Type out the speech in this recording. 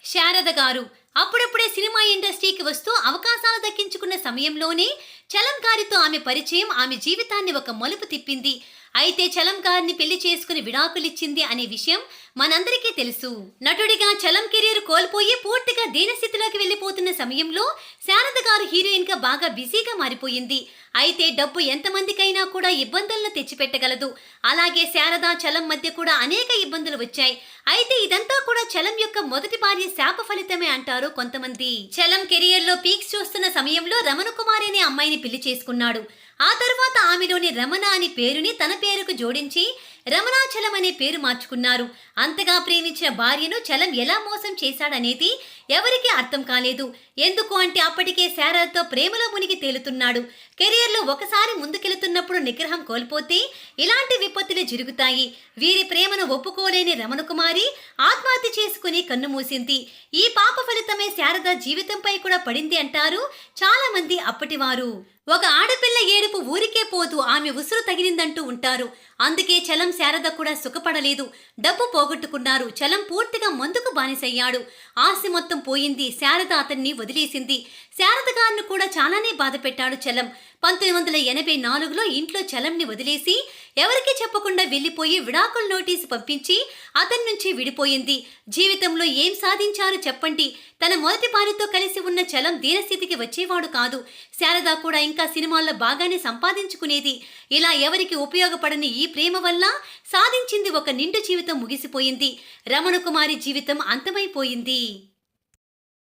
శారద గారు అప్పుడప్పుడే సినిమా ఇండస్ట్రీకి వస్తూ అవకాశాలు దక్కించుకున్న సమయంలోనే చలం గారితో ఆమె పరిచయం ఆమె జీవితాన్ని ఒక మలుపు తిప్పింది. అయితే చలం గారిని పెళ్లి చేసుకుని విడాకులిచ్చింది అనే విషయం మనందరికీ తెలుసు. నటుడిగా చలం కెరీర్ కోల్పోయి పూర్తిగా దీనస్థితిలోకి వెళ్లిపోతున్న సమయంలో శారద గారు హీరోయిన్ గా బాగా బిజీగా మారిపోయింది. అయితే డబ్బు ఎంతమందికైనా కూడా ఇబ్బందులను తెచ్చిపెట్టగలదు. అలాగే శారద చలం మధ్య కూడా అనేక ఇబ్బందులు వచ్చాయి. అయితే ఇదంతా కూడా చలం యొక్క మొదటి భార్య శాప ఫలితమే అంటారు కొంతమంది. చలం కెరియర్ లో పీక్స్ చూస్తున్న సమయంలో రమణ కుమారి అనే అమ్మాయిని పెళ్లి చేసుకున్నాడు. ఆ తర్వాత ఆమెలోని రమణ అనే పేరుని తన పేరుకు జోడించి రమణాచలం అనే పేరు మార్చుకున్నారు. అంతగా ప్రేమించిన భార్యను చలం ఎలా మోసం చేశాడనేది ఎవరికీ అర్థం కాలేదు. ఎందుకు అంటే అప్పటికే శారదతో ప్రేమలో మునిగి తేలుతున్నాడు. కెరియర్లో ఒకసారి ముందుకెళ్తున్నప్పుడు నిగ్రహం కోల్పోతే ఇలాంటి విపత్తులు జరుగుతాయి. వీరి ప్రేమను ఒప్పుకోలేని రమణ కుమారి ఆత్మహత్య చేసుకుని కన్నుమూసింది. ఈ పాప ఫలితమే శారద జీవితంపై కూడా పడింది అంటారు చాలా మంది అప్పటివారు. ఒక ఆడపిల్ల ఏడుపు ఊరికే పోదు, ఆమె ఉసురు తగిలిందంటూ ఉంటారు. అందుకే చలం శారద కూడా సుఖపడలేదు. డబ్బు పోగొట్టుకున్నారు. చలం పూర్తిగా మందుకు బానిసయ్యాడు. ఆస్తి మొత్తం పోయింది. శారద అతన్ని వదిలేసింది. శారద గారిని కూడా చాలానే బాధ పెట్టాడు చలం. 1984లో ఇంట్లో చలంని వదిలేసి ఎవరికీ చెప్పకుండా వెళ్లిపోయి విడాకుల నోటీసు పంపించి అతని నుంచి విడిపోయింది. జీవితంలో ఏం సాధించారు చెప్పండి? తన మొదటి భార్యతో కలిసి ఉన్న చలం దీనస్థితికి వచ్చేవాడు కాదు. శారద కూడా ఇంకా సినిమాల్లో బాగానే సంపాదించుకునేది. ఇలా ఎవరికి ఉపయోగపడని ఈ ప్రేమ వల్ల సాధించింది ఒక నిండు జీవితం ముగిసిపోయింది. రమణ కుమారి జీవితం అంతమైపోయింది.